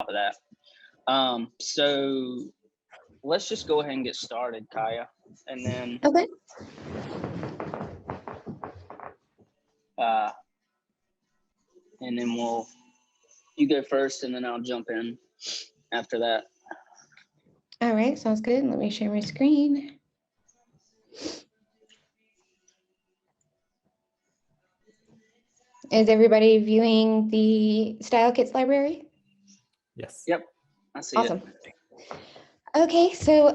of that. So let's just go ahead and get started, Kaya, and then Okay. you go first, and then I'll jump in after that. All right, sounds good. Let me share my screen. Is everybody viewing the Style Kits library? Yes. Yep, I see Awesome. it. Okay, so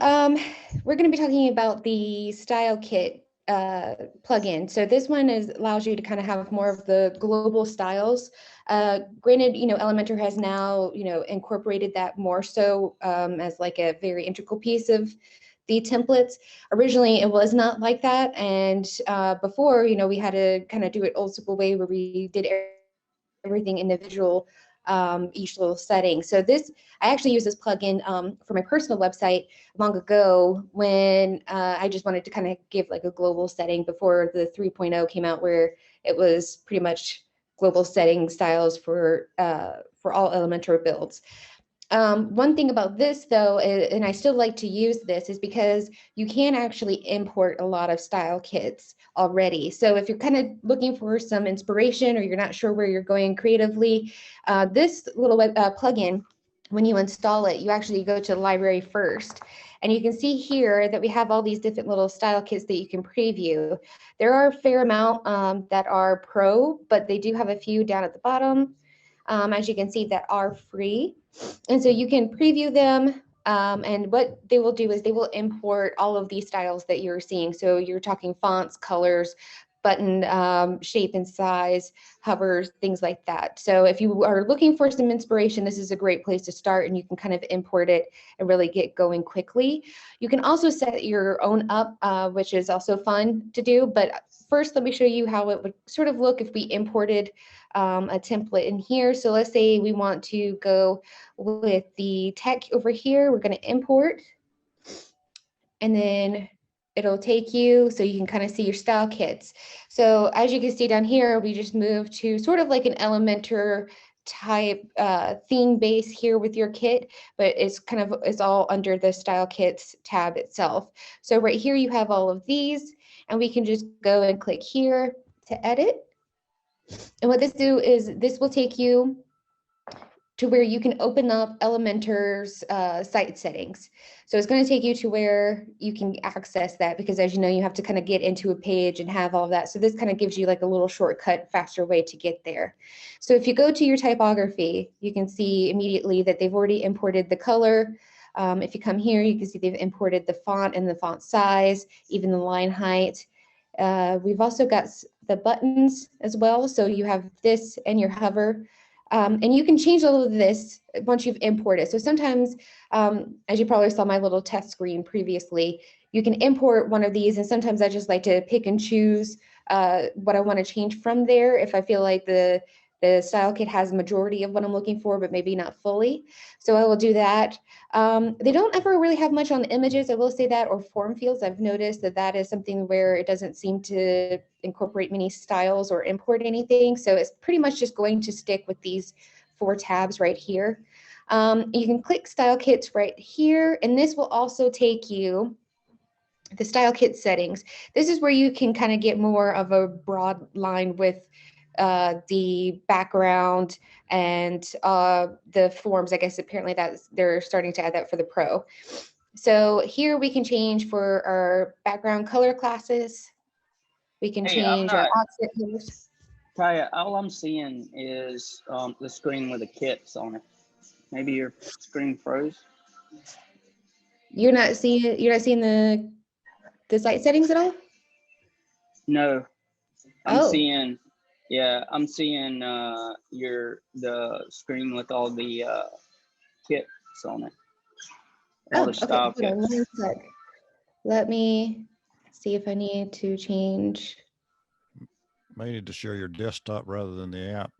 we're going to be talking about the Style Kit plugin. So this one allows you to kind of have more of the global styles. Granted, Elementor has now, incorporated that more so as like a very integral piece of the templates. Originally, it was not like that. And before, we had to kind of do it old school way where we did everything individual, each little setting. So I actually use this plugin for my personal website long ago when I just wanted to kind of give like a global setting before the 3.0 came out, where it was pretty much global setting styles for all Elementor builds. One thing about this though, and I still like to use this, is because you can actually import a lot of style kits already. So if you're kind of looking for some inspiration or you're not sure where you're going creatively, this little plugin, when you install it, you actually go to the library first. And you can see here that we have all these different little style kits that you can preview. There are a fair amount that are pro, but they do have a few down at the bottom, as you can see, that are free. And so you can preview them, and what they will do is they will import all of these styles that you're seeing. So you're talking fonts, colors, button shape and size, hovers, things like that. So if you are looking for some inspiration, this is a great place to start, and you can kind of import it and really get going quickly. You can also set your own up, which is also fun to do. But first, let me show you how it would sort of look if we imported a template in here. So let's say we want to go with the tech over here. We're going to import, and then it'll take you so you can kind of see your style kits. So as you can see down here, we just moved to sort of like an Elementor type theme base here with your kit, but it's all under the style kits tab itself. So right here you have all of these, and we can just go and click here to edit. And what this will take you to where you can open up Elementor's site settings. So it's going to take you to where you can access that, because as you know, you have to kind of get into a page and have all of that. So this kind of gives you like a little shortcut, faster way to get there. So if you go to your typography, you can see immediately that they've already imported the color. If you come here, you can see they've imported the font and the font size, even the line height. We've also got the buttons as well. So you have this and your hover. And you can change all of this once you've imported. So sometimes, as you probably saw my little test screen previously, you can import one of these, and sometimes I just like to pick and choose what I want to change from there if I feel like the style kit has a majority of what I'm looking for, but maybe not fully. So I will do that. They don't ever really have much on the images, I will say that, or form fields. I've noticed that is something where it doesn't seem to incorporate many styles or import anything. So it's pretty much just going to stick with these 4 tabs right here. You can click style kits right here, and this will also take you the style kit settings. This is where you can kind of get more of a broad line with the background and the forms. I guess apparently they're starting to add that for the pro. So here we can change for our background color classes. We can change our offset colors. Kaya, all I'm seeing is the screen with the kits on it. Maybe your screen froze. You're not seeing the site settings at all? No, I'm Oh. seeing. Yeah, I'm seeing the screen with all the kits on it. All the style okay. Hold on one sec. Let me see if I need to change. May need to share your desktop rather than the app.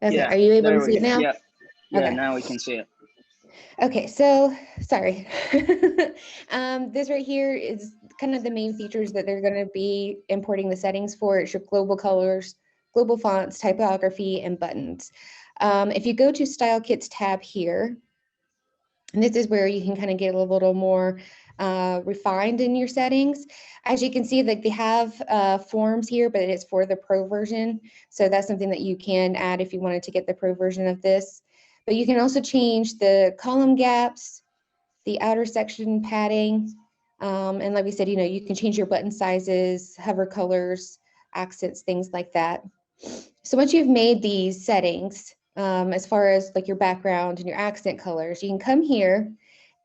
Okay, yeah, are you able to see go. it now? Yeah, okay. Now we can see it. Okay, so sorry. This right here is kind of the main features that they're going to be importing the settings for. It's your global colors, global fonts, typography, and buttons. If you go to Style Kits tab here, and this is where you can kind of get a little more refined in your settings. As you can see, like they have forms here, but it is for the pro version. So that's something that you can add if you wanted to get the pro version of this. But you can also change the column gaps, the outer section padding, and like we said, you can change your button sizes, hover colors, accents, things like that. So once you've made these settings, as far as like your background and your accent colors, you can come here,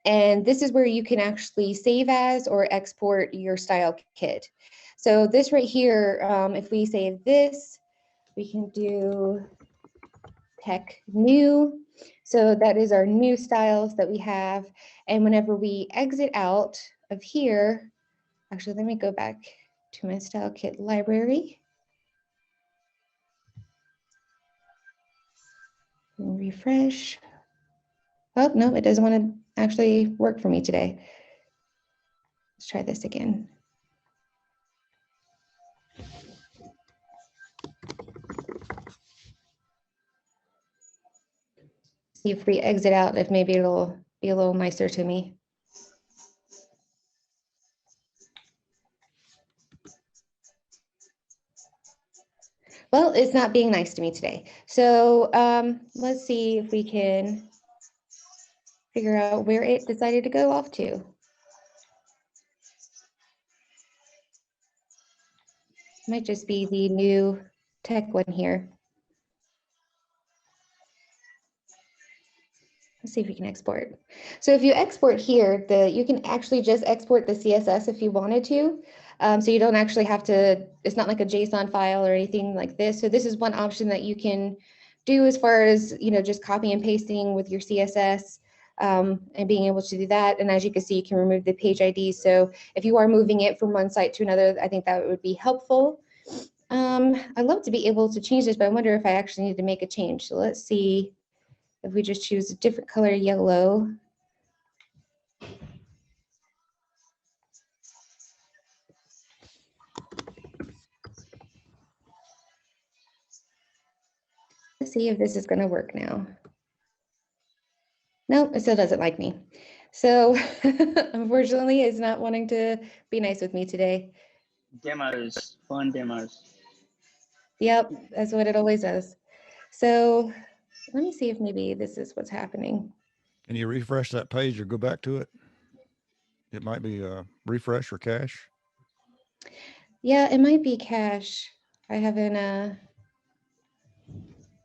and this is where you can actually save as or export your style kit. So this right here, if we save this, we can do tech new. So that is our new styles that we have. And whenever we exit out of here, actually, let me go back to my style kit library. And refresh. Oh, no, it doesn't want to actually work for me today. Let's try this again. See if we exit out, if maybe it'll be a little nicer to me. Well, it's not being nice to me today. So let's see if we can figure out where it decided to go off to. Might just be the new tech one here. Let's see if we can export. So if you export here, you can actually just export the CSS if you wanted to. So you don't actually have to, it's not like a JSON file or anything like this. So this is one option that you can do as far as, just copy and pasting with your CSS and being able to do that. And as you can see, you can remove the page ID. So if you are moving it from one site to another, I think that would be helpful. I'd love to be able to change this, but I wonder if I actually need to make a change. So let's see. If we just choose a different color, yellow. Let's see if this is going to work now. Nope, it still doesn't like me. So unfortunately, it's not wanting to be nice with me today. Demos, fun demos. Yep, that's what it always does. So let me see if maybe this is what's happening. Can you refresh that page or go back to it? It might be refresh or cache. Yeah, it might be cache. I haven't,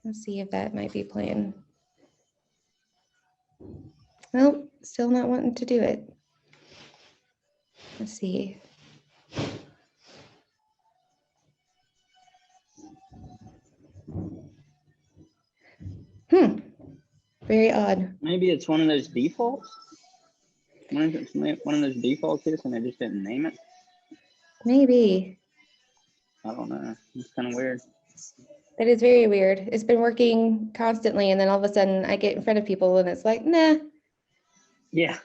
let's see if that might be playing. Nope, still not wanting to do it. Let's see. Very odd. Maybe it's one of those defaults. One of those default kits, and they just didn't name it. Maybe. I don't know. It's kind of weird. That is very weird. It's been working constantly, and then all of a sudden I get in front of people and it's like, nah. Yeah,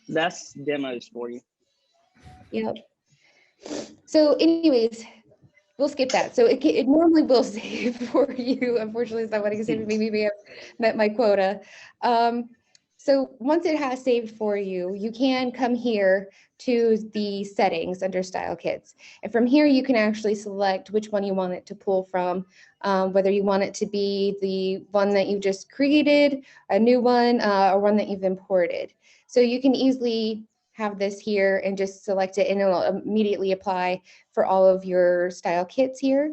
that's demos for you. Yep. So anyways, we'll skip that. So it normally will save for you. Unfortunately, it's not what I can say. Maybe I've met my quota. So once it has saved for you, you can come here to the settings under style kits. And from here, you can actually select which one you want it to pull from, whether you want it to be the one that you just created, a new one, or one that you've imported. So you can easily have this here and just select it, and it'll immediately apply for all of your style kits here.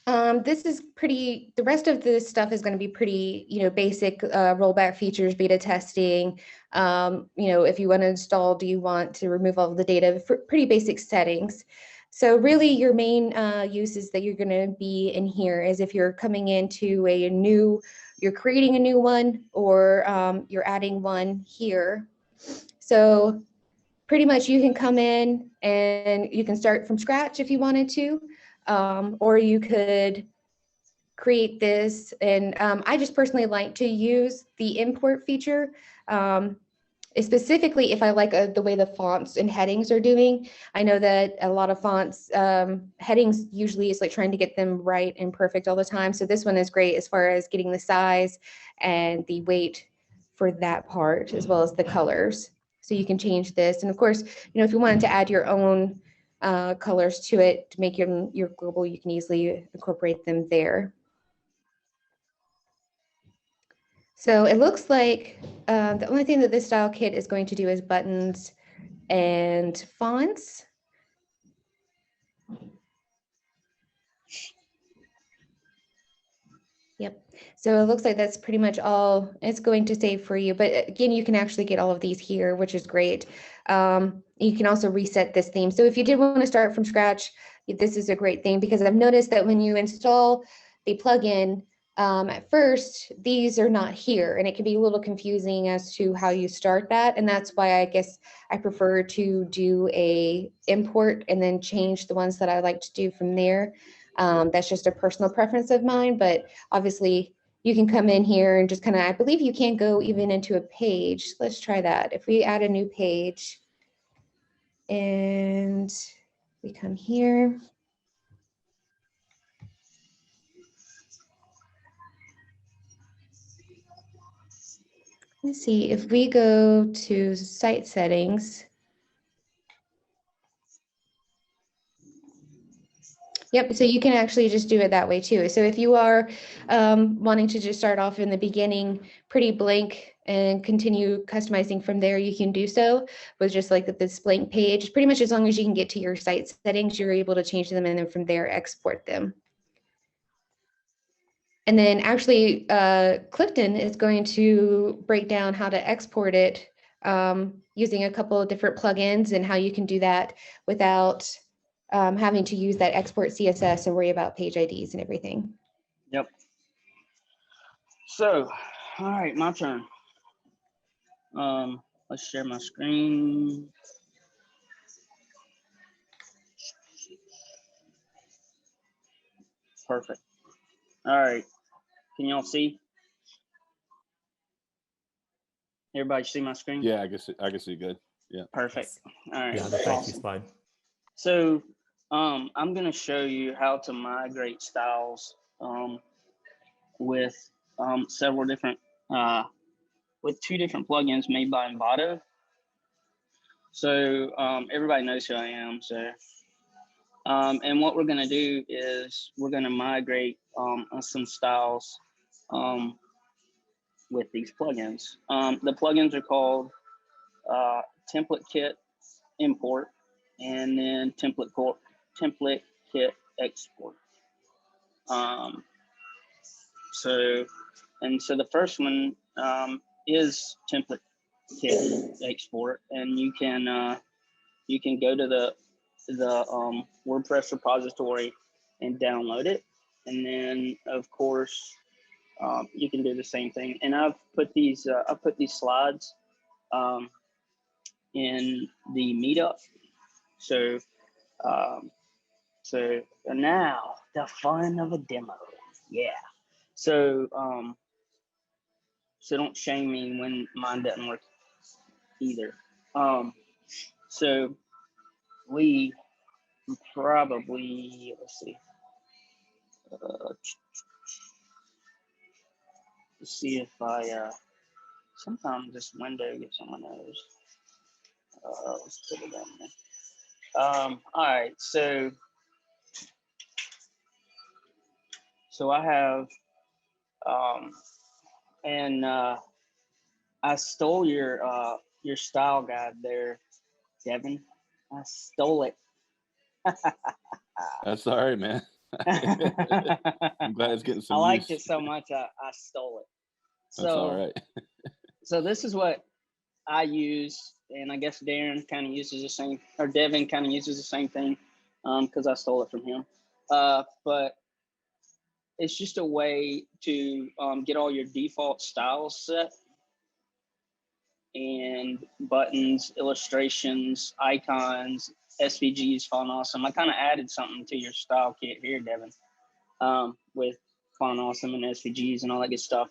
This is the rest of this stuff is going to be pretty, basic rollback features, beta testing. If you want to install, do you want to remove all of the data? Pretty basic settings. So really your main uses that you're going to be in here is if you're coming into you're creating a new one, or you're adding one here. So pretty much you can come in and you can start from scratch if you wanted to. Or you could create this, and I just personally like to use the import feature. specifically if I like the way the fonts and headings are doing. I know that a lot of fonts, headings usually is like trying to get them right and perfect all the time. So this one is great as far as getting the size and the weight for that part, as well as the colors. So you can change this. And of course, if you wanted to add your own colors to it to make your global, you can easily incorporate them there. So it looks like the only thing that this style kit is going to do is buttons and fonts. Yep. So it looks like that's pretty much all it's going to save for you. But again, you can actually get all of these here, which is great. You can also reset this theme. So if you did want to start from scratch, this is a great thing, because I've noticed that when you install the plugin, at first, these are not here, and it can be a little confusing as to how you start that. And that's why I guess I prefer to do a import and then change the ones that I like to do from there. That's just a personal preference of mine, but obviously you can come in here and just kind of, I believe you can go even into a page. Let's try that. If we add a new page and we come here. Let's see, if we go to site settings. Yep, so you can actually just do it that way too. So if you are wanting to just start off in the beginning pretty blank and continue customizing from there, you can do so with just like this blank page. Pretty much as long as you can get to your site settings, you're able to change them and then from there export them. And then actually Clifton is going to break down how to export it using a couple of different plugins and how you can do that without having to use that export CSS and worry about page IDs and everything. Yep. So, all right, my turn. Let's share my screen. Perfect. All right. Can y'all see? Everybody see my screen? Yeah, I can see good. Yeah. Perfect. All right. Yeah, the thank you slide. So I'm going to show you how to migrate styles with several different, with 2 different plugins made by Envato. So everybody knows who I am. So, and what we're going to do is we're going to migrate some styles with these plugins. The plugins are called Template Kit Import and then Template Kit Export. So the first one is Template Kit Export, and you can go to the WordPress repository and download it, and then of course you can do the same thing. And I've put these slides in the meetup. So so now the fun of a demo. Yeah. So so don't shame me when mine doesn't work either. So we probably, let's see. Let's see if I sometimes this window gets on my nose. Let's put it down there. All right, so I have and I stole your style guide there, Devin. I stole it. That's all right, man. I'm glad it's getting some I liked use. it so much I stole it. That's all right. So this is what I use, and I guess Darren kind of uses the same, or Devin kind of uses the same thing, because I stole it from him. But it's just a way to get all your default styles set, and buttons, illustrations, icons, SVGs, Font Awesome. I kind of added something to your style kit here, Devin, with Font Awesome and SVGs and all that good stuff.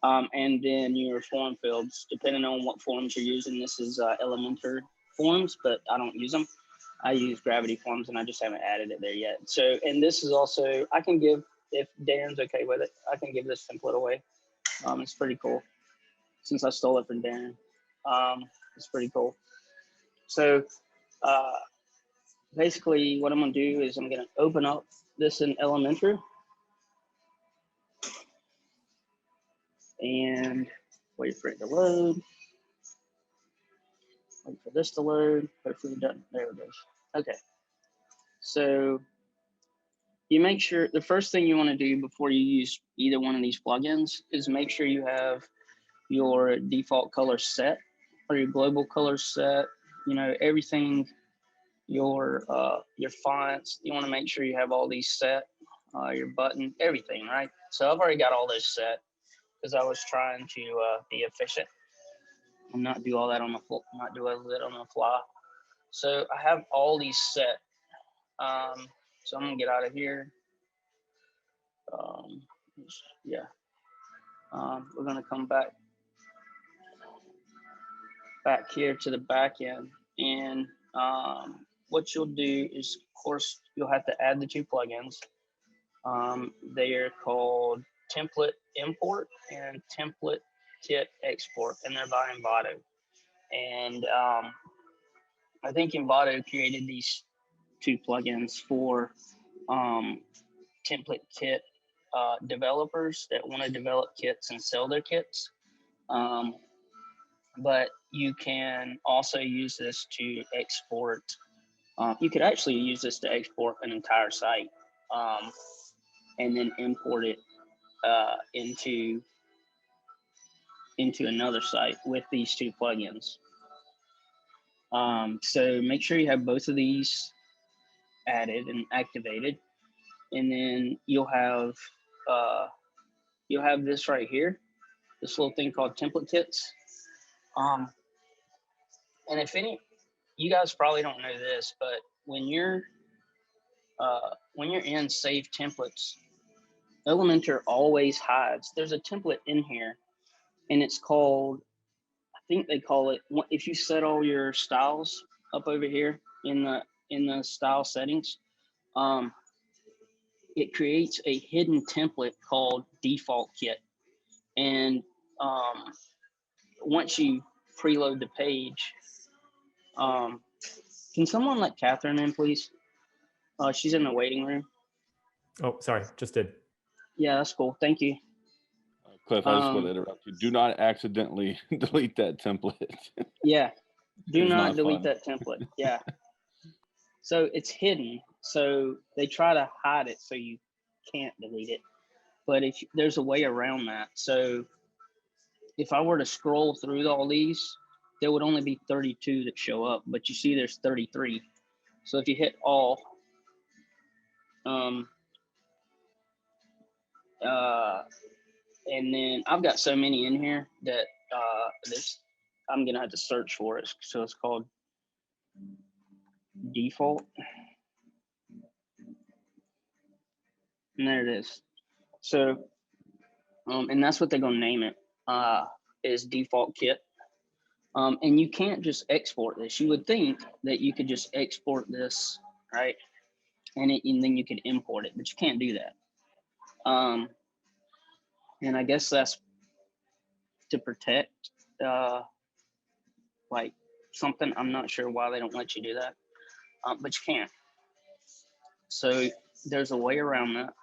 And then your form fields, depending on what forms you're using. This is Elementor forms, but I don't use them. I use Gravity forms, and I just haven't added it there yet. So, and this is also, I can give, if Darren's okay with it, I can give this template away. It's pretty cool. Since I stole it from Darren, it's pretty cool. So basically what I'm gonna do is I'm gonna open up this in Elementor and wait for it to load. Wait for this to load. Hopefully it doesn't. There it goes. Okay. So you make sure the first thing you want to do before you use either one of these plugins is make sure you have your default color set or your global color set. You know, everything, your fonts. You want to make sure you have all these set. Your button, everything, right? So I've already got all those set because I was trying to be efficient and not do all that on the fly. So I have all these set. So I'm gonna get out of here. Yeah. We're gonna come back here to the back end, and what you'll do is, of course, you'll have to add the two plugins. They are called Template Import and Template Kit Export, and they're by Envato. And I think Envato created these two plugins for template kit developers that want to develop kits and sell their kits. But you can also use this to export. You could actually use this to export an entire site and then import it into another site with these two plugins. So make sure you have both of these added and activated, and then you'll have this right here, this little thing called template kits. And if you guys probably don't know this, but when you're in Save Templates, Elementor always hides. There's a template in here, and it's called, I think they call it, if you set all your styles up over here in the style settings, it creates a hidden template called default kit. And once you preload the page, can someone let Catherine in, please? She's in the waiting room. Oh, sorry, just did. Yeah, that's cool. Thank you. Cliff, I just want to interrupt you. Do not accidentally delete that template. Yeah, do It's not delete fun. that template. Yeah. So it's hidden. So they try to hide it so you can't delete it. But if there's a way around that. So if I were to scroll through all these, there would only be 32 that show up, but you see there's 33. So if you hit all, and then I've got so many in here that I'm gonna have to search for it. So it's called default, and there it is. So, and that's what they're gonna name it, is default kit. And you can't just export this. You would think that you could just export this, right? And then you could import it, but you can't do that. And I guess that's to protect like something. I'm not sure why they don't let you do that, but you can't. So there's a way around that.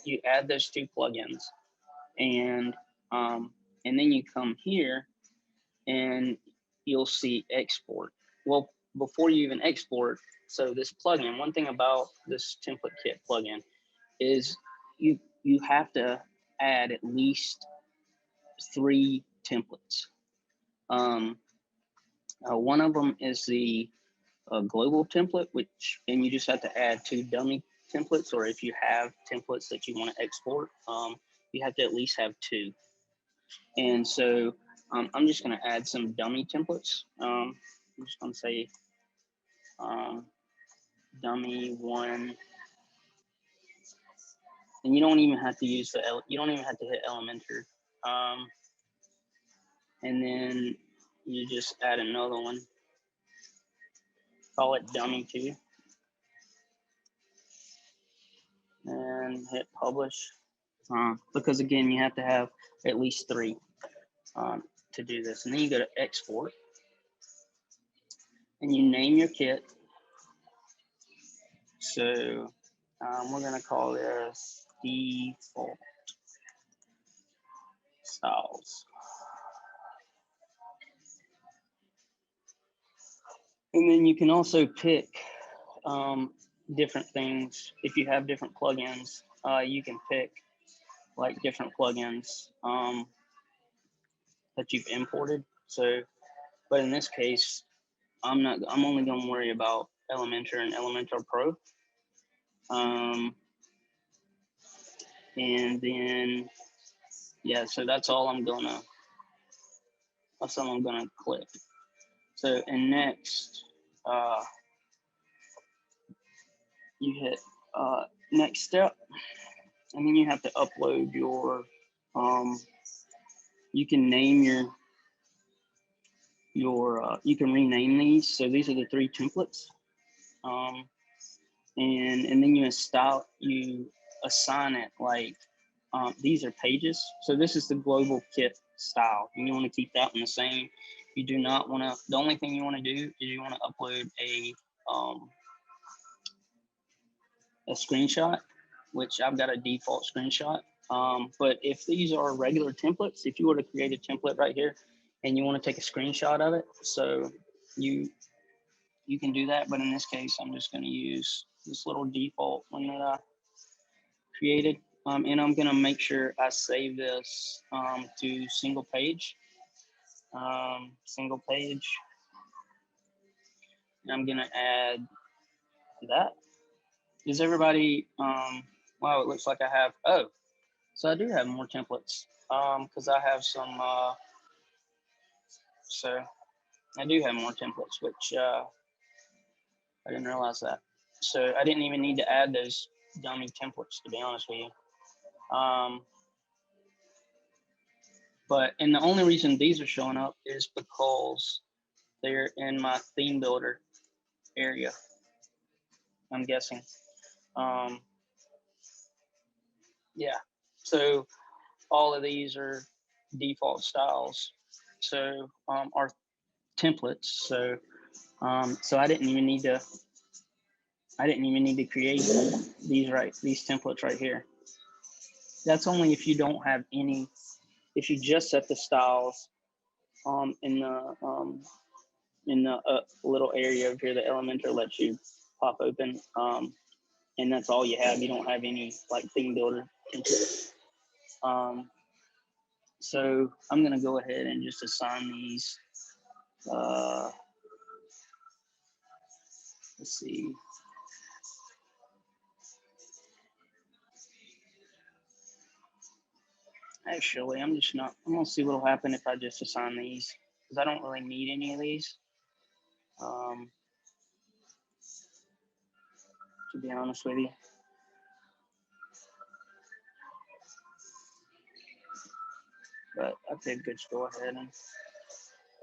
You add those two plugins, and then you come here and you'll see export. Well, before you even export, so this plugin, one thing about this template kit plugin is you have to add at least 3 templates. One of them is the global template, and you just have to add 2 dummy templates, or if you have templates that you want to export, you have to at least have 2. And so I'm just going to add some dummy templates. I'm just going to say dummy 1. And you don't even have to use you don't even have to hit Elementor And then you just add another one. Call it dummy 2. And hit publish. Because again, you have to have at least 3 to do this. And then you go to export. And you name your kit. So we're going to call this default styles. And then you can also pick different things. If you have different plugins, you can pick like different plugins that you've imported. So, but in this case, I'm only going to worry about Elementor and Elementor Pro. And then, yeah, so that's all I'm gonna click. So, and next, you hit next step, and then you have to upload your, you can name you can rename these. So these are the 3 templates. And then you assign it like, these are pages. So this is the global kit style. And you want to keep that one the same. You do not want to, the only thing you want to do is you want to upload a screenshot, which I've got a default screenshot. But if these are regular templates, if you were to create a template right here and you want to take a screenshot of it, so you can do that. But in this case, I'm just going to use this little default one that I created. And I'm going to make sure I save this to single page. Single page. And I'm going to add that. Does everybody, wow, it looks like I have, oh, so I do have more templates because I have some, so I do have more templates, which I didn't realize that. So I didn't even need to add those dummy templates, to be honest with you. And the only reason these are showing up is because they're in my theme builder area, I'm guessing. Yeah, so all of these are default styles. So are templates. So so I didn't even need to create these templates right here. That's only if you don't have any, if you just set the styles in the little area over here that Elementor lets you pop open, and that's all you have. You don't have any like theme builder templates. So I'm gonna go ahead and just assign these. Let's see. Actually, I'm gonna see what'll happen if I just assign these, because I don't really need any of these. To be honest with you. But I could just go ahead and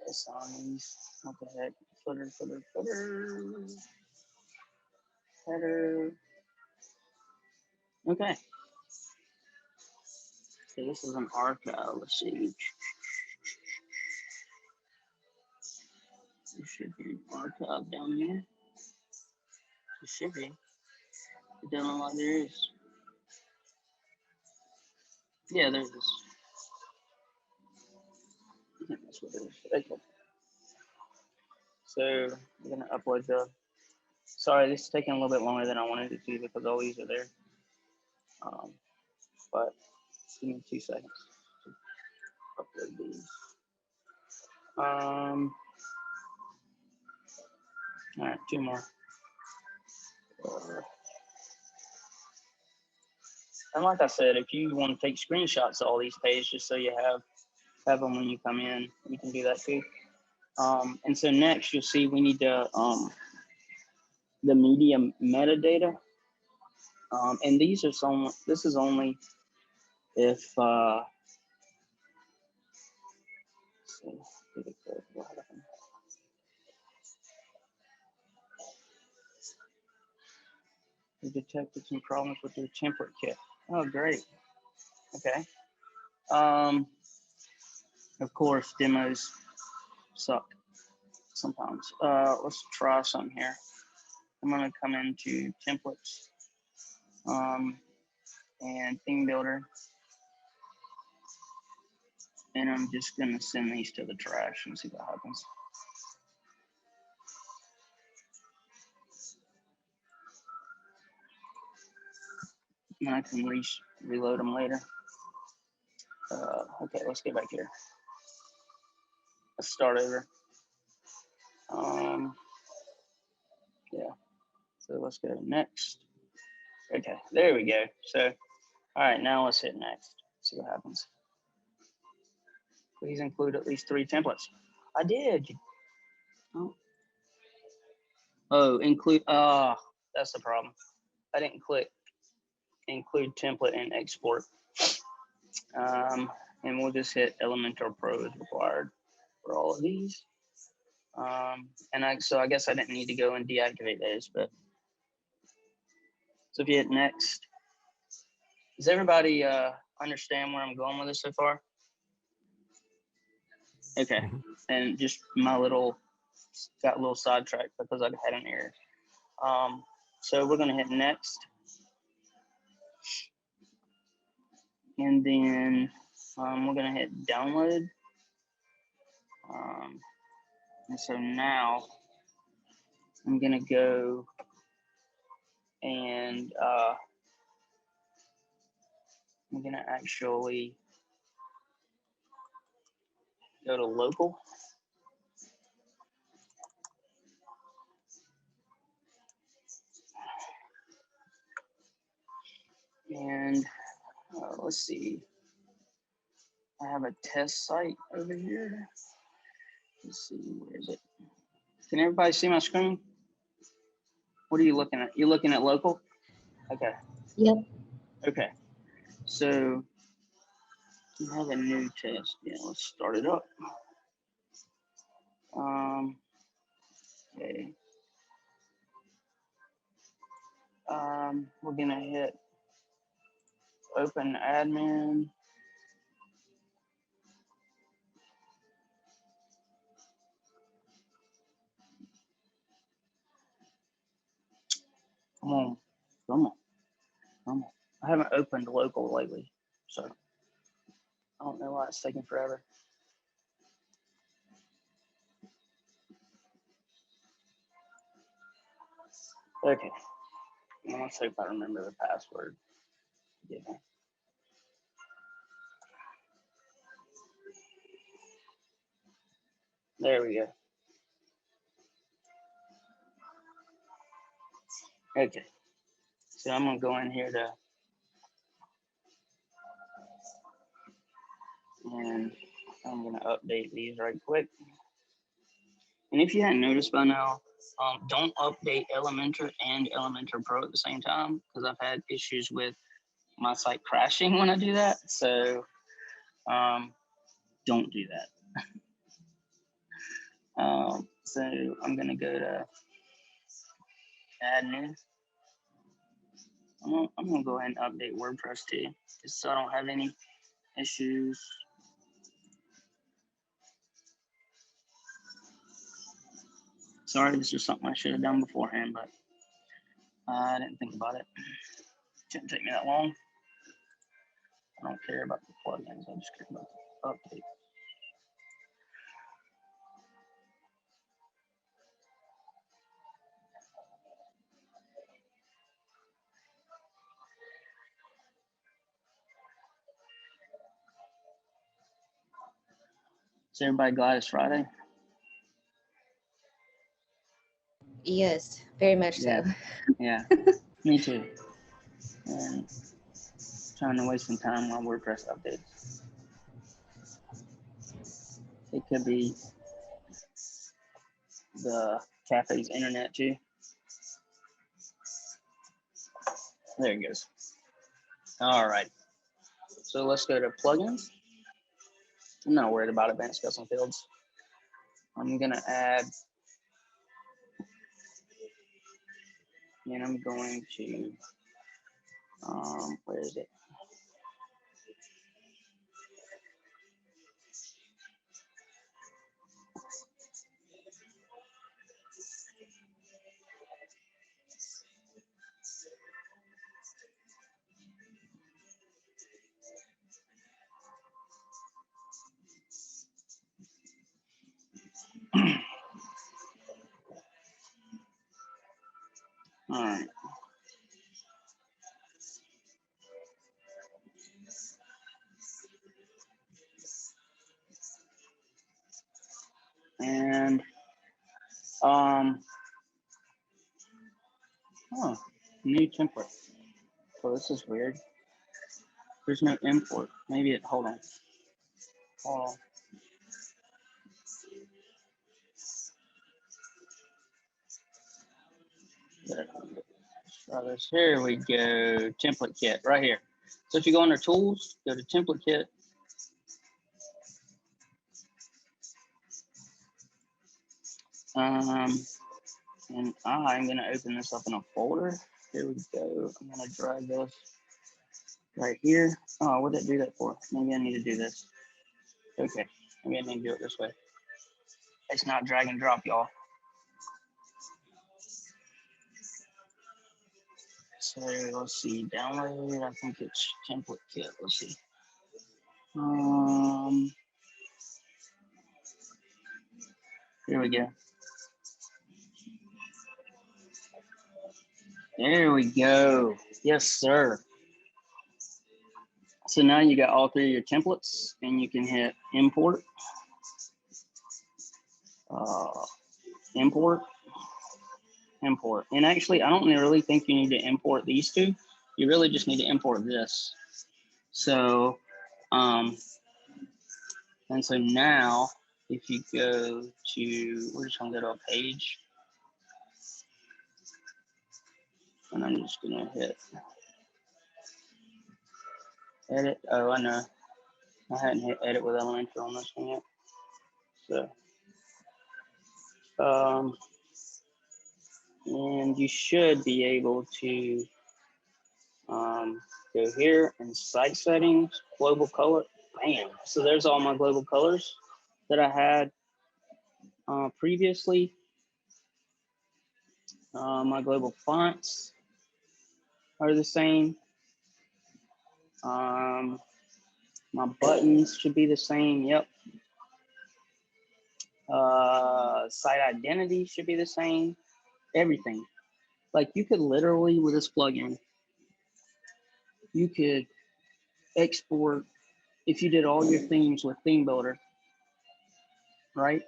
assign these. What the heck? Footer. Header. Okay. So this is an archive. Let's see. There should be an archive down here. There should be. It doesn't look like there is. Yeah, there is. I think that's what it is. Okay. So I'm gonna upload the. Sorry, this is taking a little bit longer than I wanted it to because all these are there. But give me 2 seconds to upload these. All right, 2 more. And like I said, if you want to take screenshots of all these pages just so you have them when you come in, you can do that too. And so next you'll see we need to the media metadata. And this is only if see. Did it go? What happened? We detected some problems with your template kit. Oh, great. Okay. Of course, demos suck sometimes. Let's try something here. I'm gonna come into templates and theme builder, and I'm just gonna send these to the trash and see what happens. And I can reload them later. Okay, let's get back here. Let's start over. Yeah, so let's go next. Okay, there we go. So, all right, now let's hit next. See what happens. Please include at least 3 templates. I did. Oh, include, that's the problem. I didn't click include template and export. And we'll just hit Elementor Pro is required for all of these. So I guess I didn't need to go and deactivate those, but so if you hit next, does everybody understand where I'm going with this so far? Okay, and just got a little sidetracked because I had an error. So we're gonna hit next, and then we're gonna hit download. And so now I'm gonna go and I'm gonna actually go to local. And let's see, I have a test site over here. Let's see, where is it? Can everybody see my screen? What are you looking at? You're looking at local? Okay. Yep. Okay. So you have a new test. Yeah, let's start it up. Okay. We're gonna hit open admin. Come on, come on, come on. I haven't opened local lately, so I don't know why it's taking forever. Okay, now let's hope I remember the password. Yeah. There we go. Okay, so I'm gonna go in here and I'm gonna update these right quick. And if you hadn't noticed by now, don't update Elementor and Elementor Pro at the same time, because I've had issues with my site crashing when I do that. So don't do that. So I'm gonna go to add new. I'm gonna go ahead and update WordPress too, just so I don't have any issues. Sorry, this is something I should have done beforehand, but I didn't think about it. Shouldn't take me that long. I don't care about the plugins, I just care about the update. Is everybody glad it's Friday? Yes, very much so. Yeah, me too. And trying to waste some time on WordPress updates. It could be the cafe's internet too. There it goes. All right. So let's go to plugins. I'm not worried about advanced custom fields. I'm gonna add, and I'm going to, where is it? All right. And oh, new template. So this is weird. There's no import. Maybe it. Hold on. Hold on. Here we go. Template kit right here. So if you go under tools, go to template kit. And I'm going to open this up in a folder. Here we go. I'm going to drag this right here. Oh, what did it do that for? Maybe I need to do this. Okay. Maybe I need to do it this way. It's not drag and drop, y'all. So let's see. Download. I think it's template kit. Let's see. Here we go. There we go. Yes, sir. So now you got all three of your templates, and you can hit import, import. And actually, I don't really think you need to import these two. You really just need to import this. So, and so now, if you go to, we're just gonna go to a page, and I'm just gonna hit edit. Oh, I know. I hadn't hit edit with Elementor on this one yet. So, and you should be able to go here and site settings, global color, bam. So there's all my global colors that I had previously. My global fonts are the same. My buttons should be the same, yep. Site identity should be the same, everything. Like you could literally, with this plugin, you could export, if you did all your themes with Theme Builder, right?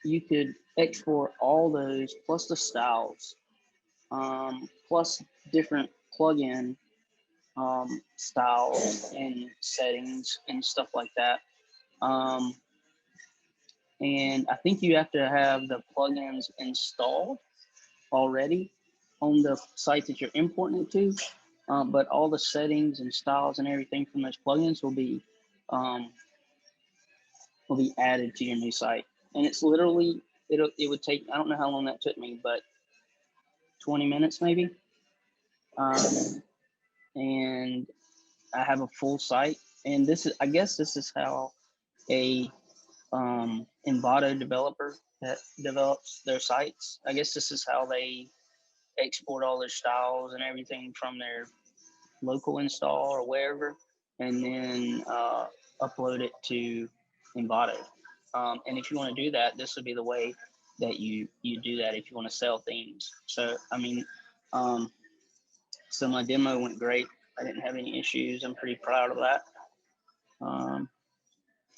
You could export all those plus the styles, plus different plugin styles and settings and stuff like that. And I think you have to have the plugins installed already on the site that you're importing it to. But all the settings and styles and everything from those plugins will be added to your new site. And it's literally, it would take, I don't know how long that took me, but 20 minutes maybe. And I have a full site. And this is, I guess this is how a Envato developer that develops their sites, I guess this is how they export all their styles and everything from their local install or wherever, and then upload it to Envato. And if you want to do that, this would be the way that you do that if you want to sell themes. So, I mean, so my demo went great. I didn't have any issues. I'm pretty proud of that.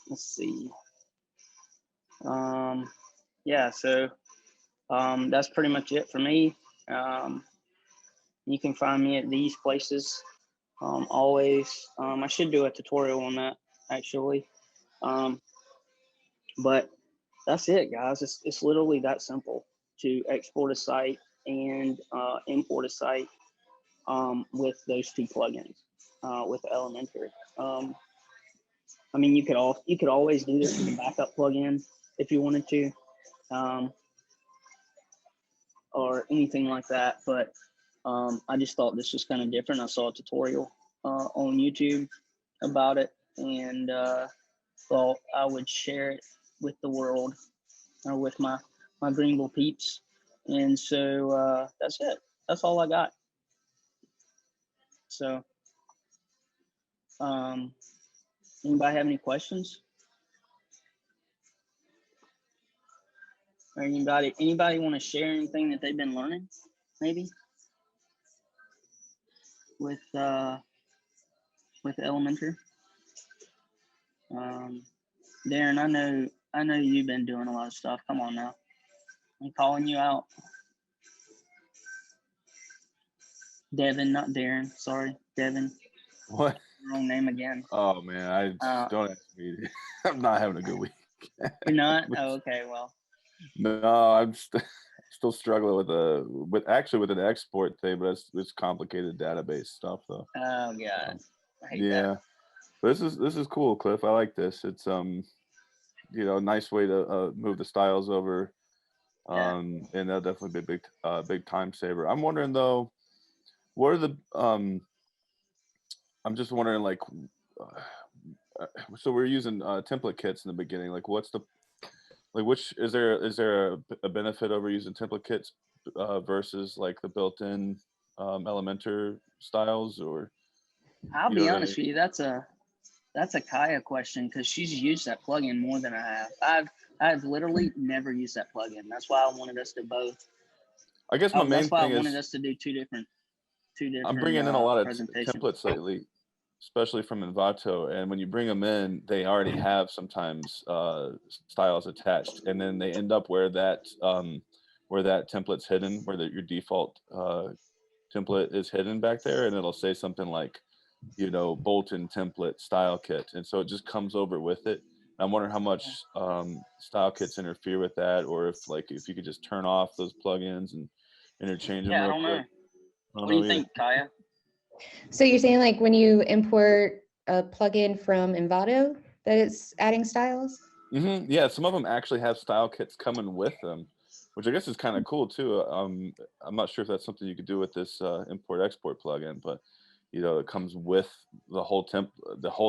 Let's see. Yeah, so that's pretty much it for me. You can find me at these places always. I should do a tutorial on that actually. But that's it, guys. It's literally that simple to export a site and import a site with those two plugins with Elementor. I mean, you could always do this with a backup plugin if you wanted to, or anything like that. But I just thought this was kind of different. I saw a tutorial on YouTube about it, and thought I would share it with the world, or with my Greenville peeps. And so that's it. That's all I got. So anybody have any questions? Or anybody want to share anything that they've been learning, maybe, with Elementor? Darren, I know you've been doing a lot of stuff. Come on now, I'm calling you out. Devin, not Darren. Sorry, Devin. What? Wrong name again. Oh man, don't ask me. I'm not having a good week. You're not? Oh, okay. Well. No, I'm still struggling with an export thing, but it's complicated database stuff though. Oh God. I hate yeah. that. But this is cool, Cliff. I like this. It's nice way to move the styles over. And that'll definitely be a big time saver. I'm wondering though, what are the I'm just wondering, like, so we're using template kits in the beginning. Like, what's the which is there a benefit over using template kits versus like the built-in Elementor styles? Or I'll be honest with you, that's a Kaya question, because she's used that plugin more than I have. I've literally never used that plugin. That's why I wanted us to both. I guess my main thing is, I wanted us to do two different. I'm bringing in a lot of templates lately, especially from Envato, and when you bring them in, they already have sometimes styles attached, and then they end up where that template's hidden, where your default template is hidden back there, and it'll say something like, Bolton template style kit, and so it just comes over with it. I'm wondering how much style kits interfere with that, or if you could just turn off those plugins and interchange them real quick. What do you think, Kaya? So you're saying, like, when you import a plugin from Envato, that it's adding styles? Mm-hmm. Yeah, some of them actually have style kits coming with them, which I guess is kind of cool too. I'm not sure if that's something you could do with this import-export plugin, but it comes with the whole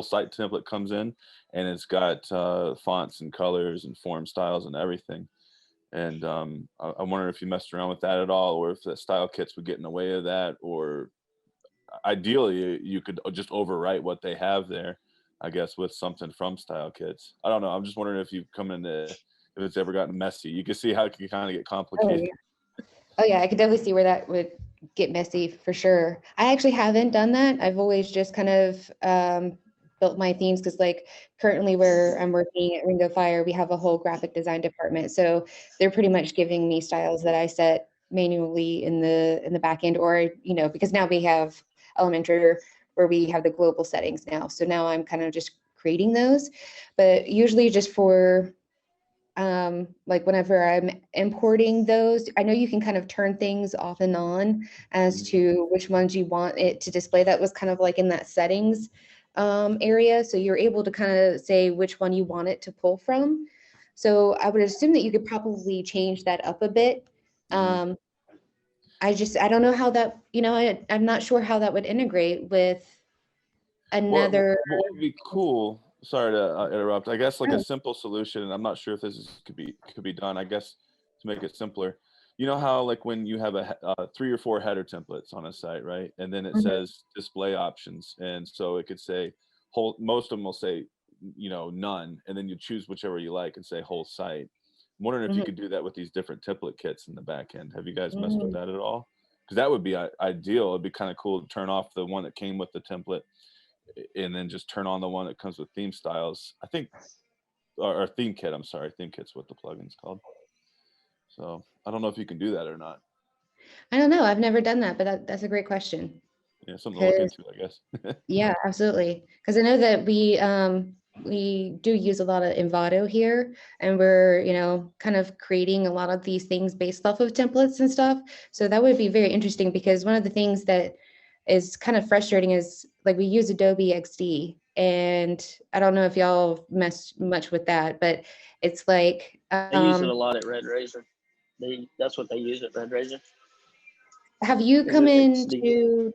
site template comes in, and it's got fonts and colors and form styles and everything. And I'm wondering if you messed around with that at all, or if the style kits would get in the way of that, or ideally you could just overwrite what they have there, I guess, with something from style kits. I don't know. I'm just wondering if you've come into, if it's ever gotten messy. You can see how it can kind of get complicated. Oh yeah, I could definitely see where that would get messy for sure. I actually haven't done that. I've always just kind of built my themes, because like currently where I'm working at Ring of Fire, we have a whole graphic design department. So they're pretty much giving me styles that I set manually in the back end, or, because now we have Elementor where we have the global settings now. So now I'm kind of just creating those, but usually just for like whenever I'm importing those, I know you can kind of turn things off and on as to which ones you want it to display. That was kind of like in that settings area. So you're able to kind of say which one you want it to pull from. So I would assume that you could probably change that up a bit. I don't know how that, I'm not sure how that would integrate with another. What would be cool, sorry to interrupt, I guess, like a simple solution, and I'm not sure if this could be done, I guess, to make it simpler. You know how, like, when you have 3 or 4 header templates on a site, right? And then it says display options. And so it could say most of them will say, none. And then you choose whichever you like and say whole site. I'm wondering if you could do that with these different template kits in the back end. Have you guys messed with that at all? Because that would be ideal. It'd be kind of cool to turn off the one that came with the template and then just turn on the one that comes with theme styles. I think, or theme kit, I'm sorry. Theme kit's what the plugin's called. So I don't know if you can do that or not. I don't know. I've never done that, but that's a great question. Yeah, something to look into, I guess. Yeah, absolutely. Because I know that we do use a lot of Envato here, and we're, kind of creating a lot of these things based off of templates and stuff. So that would be very interesting, because one of the things that is kind of frustrating is, like, we use Adobe XD and I don't know if y'all mess much with that, but it's like, They use it a lot at Red Razor. That's what they use at Red Razor. have you Is come it's the into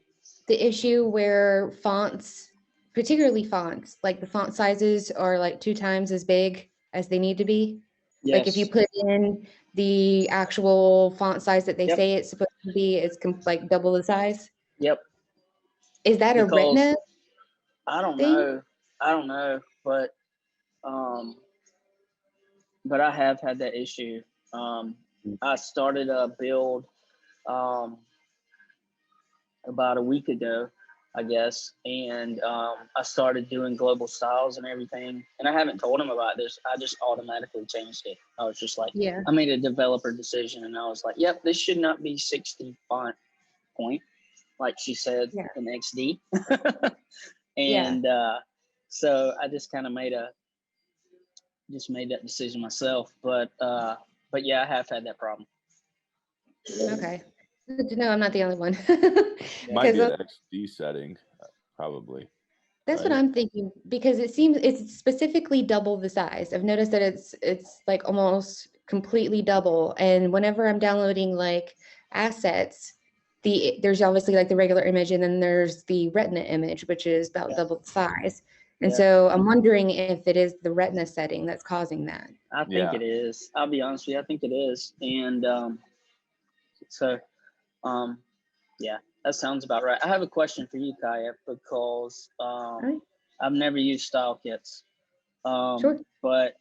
the issue where fonts, particularly fonts, like the font sizes are like 2 times as big as they need to be? Like if you yes. put in the actual font size that they Yep. say it's supposed to be, it's like double the size. Yep. Is that a Because retina I don't thing? know, but I have had that issue. I started a build about a week ago, I guess, and I started doing global styles and everything. And I haven't told him about this. I just automatically changed it. I was just like, Yeah. I made a developer decision, and I was like, yep, this should not be 60 font point, like she said Yeah. in XD. Yeah. And so I just kind of made that decision myself. But yeah, I have had that problem. Okay. Good to know I'm not the only one. Might Because be an XD setting, probably. that's what right? I'm thinking, because it seems it's specifically double the size. I've noticed that it's like almost completely double. And whenever I'm downloading like assets, there's obviously like the regular image, and then there's the retina image, which is about Yeah. double the size. And Yeah. so I'm wondering if it is the retina setting that's causing that. I think Yeah. it is. I'll be honest with you. I think it is. And yeah, that sounds about right. I have a question for you, Kaya, because Right. I've never used style kits, Sure. but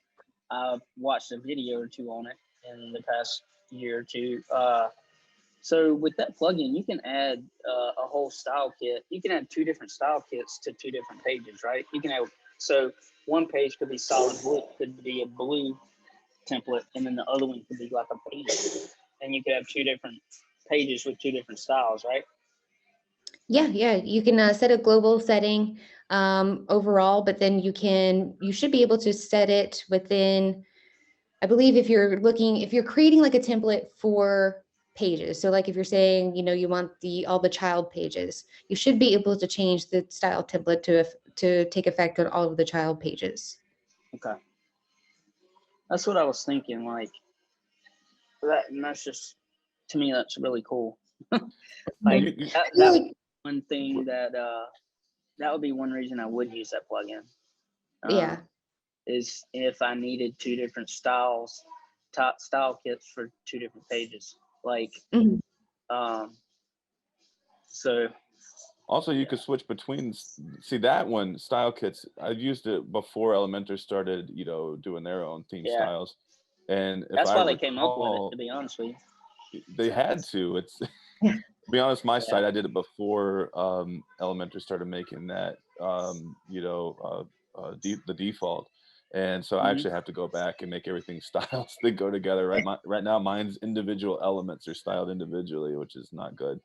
I've watched a video or two on it in the past year or two. So with that plugin, you can add a whole style kit. You can add 2 different style kits to 2 different pages, right? You can have, so one page could be solid blue, could be a blue template, and then the other one could be like a beige. And you could have 2 different pages with 2 different styles, right? Yeah, you can set a global setting overall, but then you should be able to set it within, I believe if you're creating like a template for pages. So like if you're saying, you want all the child pages, you should be able to change the style template to take effect on all of the child pages. Okay. That's what I was thinking, like that, and that's just, to me, that's really cool. Like that one thing that would be one reason I would use that plugin. Yeah. Is if I needed 2 different styles, top style kits for 2 different pages. Like, Mhm. So Also, you could switch between. See that one, style kits. I've used it before Elementor started, doing their own theme Yeah. styles, and if that's I why they came up with recall, it, to be honest with you. they had to. It's Yeah. to be honest, my Yeah. site I did it before Elementor started making that, the default, and so I actually have to go back and make everything styles that go together. Right now, mine's individual elements are styled individually, which is not good.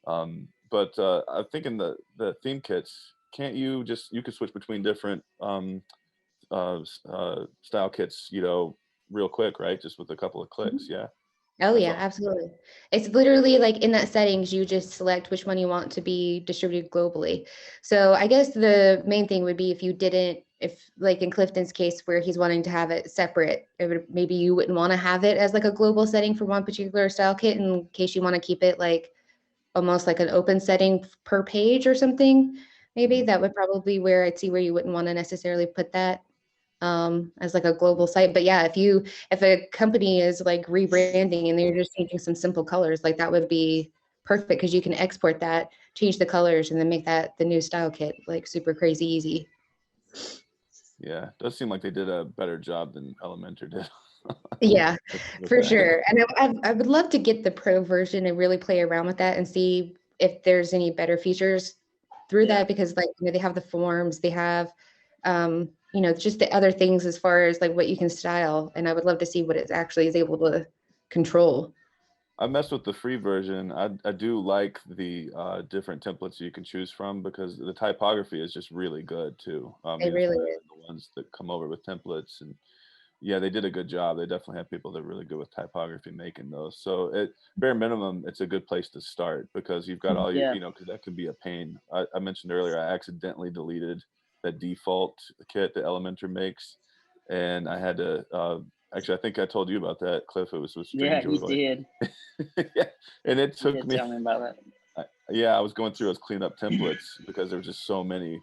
But I'm thinking the theme kits, can't you could switch between different style kits, real quick, right? Just with a couple of clicks. Yeah. Oh That's yeah, all. absolutely. It's literally like in that settings, you just select which one you want to be distributed globally. So I guess the main thing would be if like in Clifton's case where he's wanting to have it separate, maybe you wouldn't want to have it as like a global setting for one particular style kit in case you want to keep it like almost like an open setting per page or something. Maybe that would probably where I'd see where you wouldn't want to necessarily put that as like a global site. But yeah, if a company is like rebranding and they're just changing some simple colors, like that would be perfect because you can export that, change the colors, and then make that the new style kit like super crazy easy. Yeah, it does seem like they did a better job than Elementor did. Yeah, with for that. sure. And I would love to get the pro version and really play around with that and see if there's any better features through that, because like, they have the forms, they have, just the other things as far as like what you can style. And I would love to see what it actually is able to control. I messed with the free version. I do like the different templates you can choose from because the typography is just really good too. It really the is. ones that come over with templates, and yeah, they did a good job. They definitely have people that are really good with typography making those. So bare minimum, it's a good place to start because you've got all your, Yeah. because that could be a pain. I mentioned earlier, I accidentally deleted default kit that Elementor makes, and I had to actually, I think I told you about that, Cliff. It was with Yeah, Strange you did. Yeah, and it You took did me. tell me about that. Yeah, I was going through, I was cleaning up templates because there were just so many,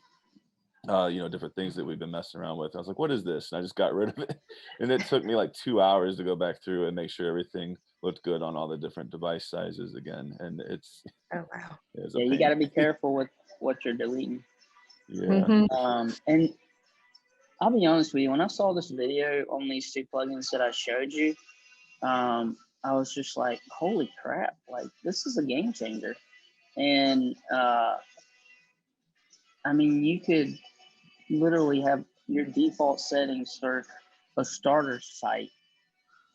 different things that we've been messing around with. I was like, what is this? And I just got rid of it. And it took me like 2 hours to go back through and make sure everything looked good on all the different device sizes again. And it's, Oh, wow. it's a Yeah, you pain. got to be careful with what you're deleting. Yeah. And I'll be honest with you, when I saw this video on these 2 plugins that I showed you, I was just like, holy crap, like this is a game changer. And I mean, you could literally have your default settings for a starter site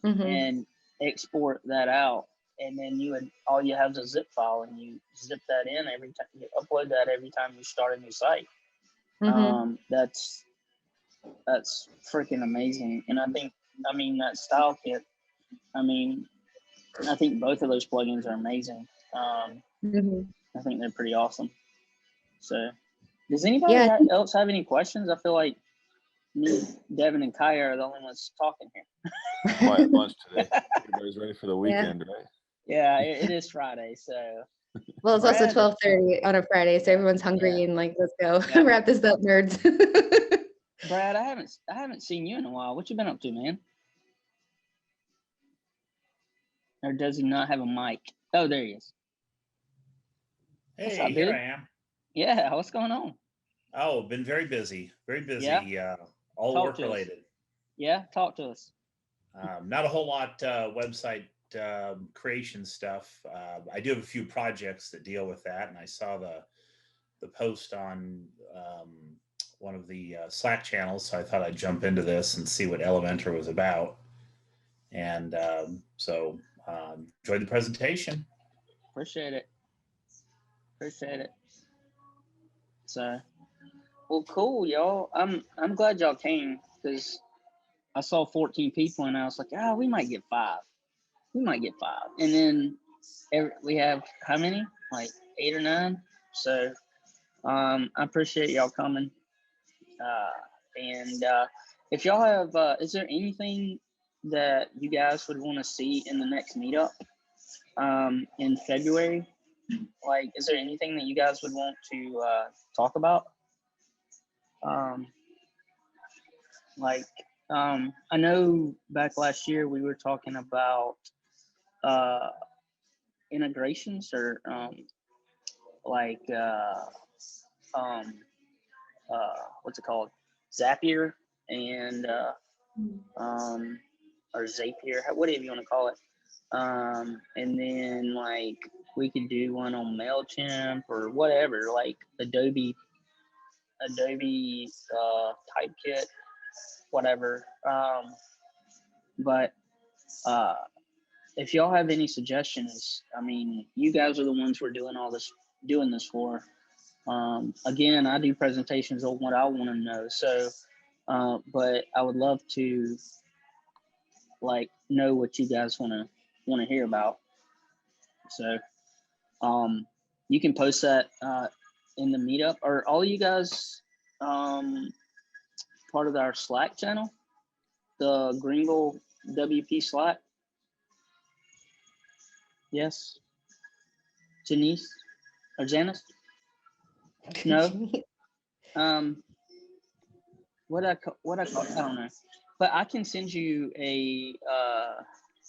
and export that out. And then all you have is a zip file, and you zip that in every time, you upload that every time you start a new site. That's freaking amazing. And I mean, that style kit, I think both of those plugins are amazing. I think they're pretty awesome. So, does anybody else have any questions? I feel like me, Devin, and Kaya are the only ones talking here. Quiet bunch today. Everybody's ready for the weekend, right? Yeah, it is Friday, so. Well, it's also 12:30 on a Friday, so everyone's hungry and like, let's go wrap this up, nerds. Brad, I haven't seen you in a while. What you been up to, man? Or does he not have a mic? Oh, there he is. Hey, here I am. Yeah, what's going on? Oh, been very busy. Very busy. Yeah? All Talk work to us. related. Yeah, talk to us. Not a whole lot website creation stuff. I do have a few projects that deal with that, and I saw the post on one of the Slack channels, so I thought I'd jump into this and see what Elementor was about. And so enjoyed the presentation. Appreciate it. So, well, cool, y'all. I'm glad y'all came, because I saw 14 people and I was like, we might get 5. And then we have how many? Like 8 or 9. So I appreciate y'all coming. And if y'all have, is there anything that you guys would want to see in the next meetup in February? Like, is there anything that you guys would want to talk about? I know back last year we were talking about integrations, or what's it called? Zapier and or Zapier, whatever you want to call it. And then like we could do one on MailChimp or whatever, like Adobe Typekit, whatever. But if y'all have any suggestions, I mean, you guys are the ones we're doing this for. Again, I do presentations on what I want to know. So, but I would love to like know what you guys want to hear about. So, you can post that in the meetup. Are all you guys part of our Slack channel, the Greenville WP Slack? Yes. Janice or Janice? No. What I call, I don't know, but I can send you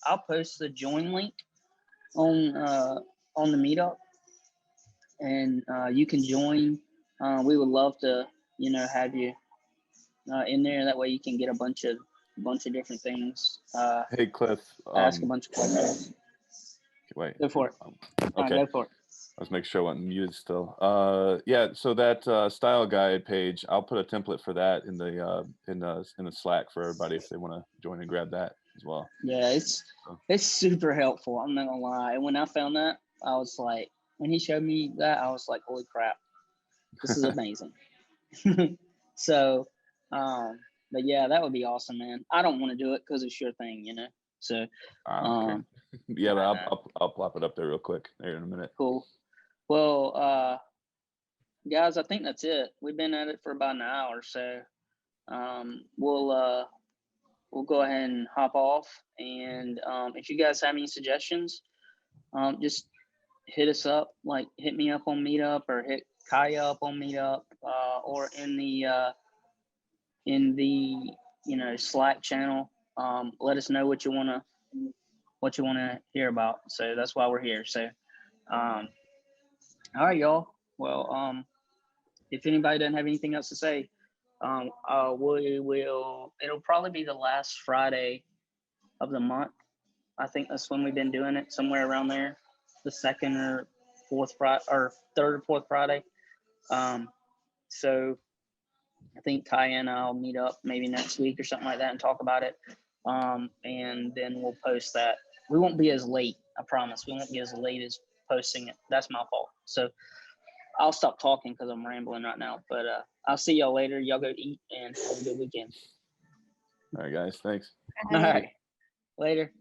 I'll post the join link on the meetup, and you can join. We would love to, have you in there. That way you can get a bunch of different things. Hey, Cliff. Ask a bunch of questions. Wait. Go for it. Okay. Go for it. Let's make sure I wasn't muted still. Yeah. So that style guide page, I'll put a template for that in the Slack for everybody if they want to join and grab that as well. Yeah, it's super helpful. I'm not gonna lie. And when I found that, I was like, when he showed me that, I was like, holy crap, this is amazing. So, but yeah, that would be awesome, man. I don't want to do it because it's your thing, So, okay. Yeah, but I'll plop it up there real quick there in a minute. Cool. Well, guys, I think that's it. We've been at it for about an hour, so we'll go ahead and hop off. And if you guys have any suggestions, just hit us up, like hit me up on Meetup or hit Kaya up on Meetup, or in the Slack channel. Let us know what you want to hear about. So that's why we're here. So all right, y'all. Well, if anybody doesn't have anything else to say, it'll probably be the last Friday of the month. I think that's when we've been doing it, somewhere around there, the second or fourth Friday, or third or fourth Friday. So I think Kaya and I'll meet up maybe next week or something like that and talk about it. And then we'll post that. We won't be as late, I promise. We won't be as late as posting it. That's my fault. So I'll stop talking because I'm rambling right now. But I'll see y'all later. Y'all go eat and have a good weekend. All right, guys. Thanks. All right. Later.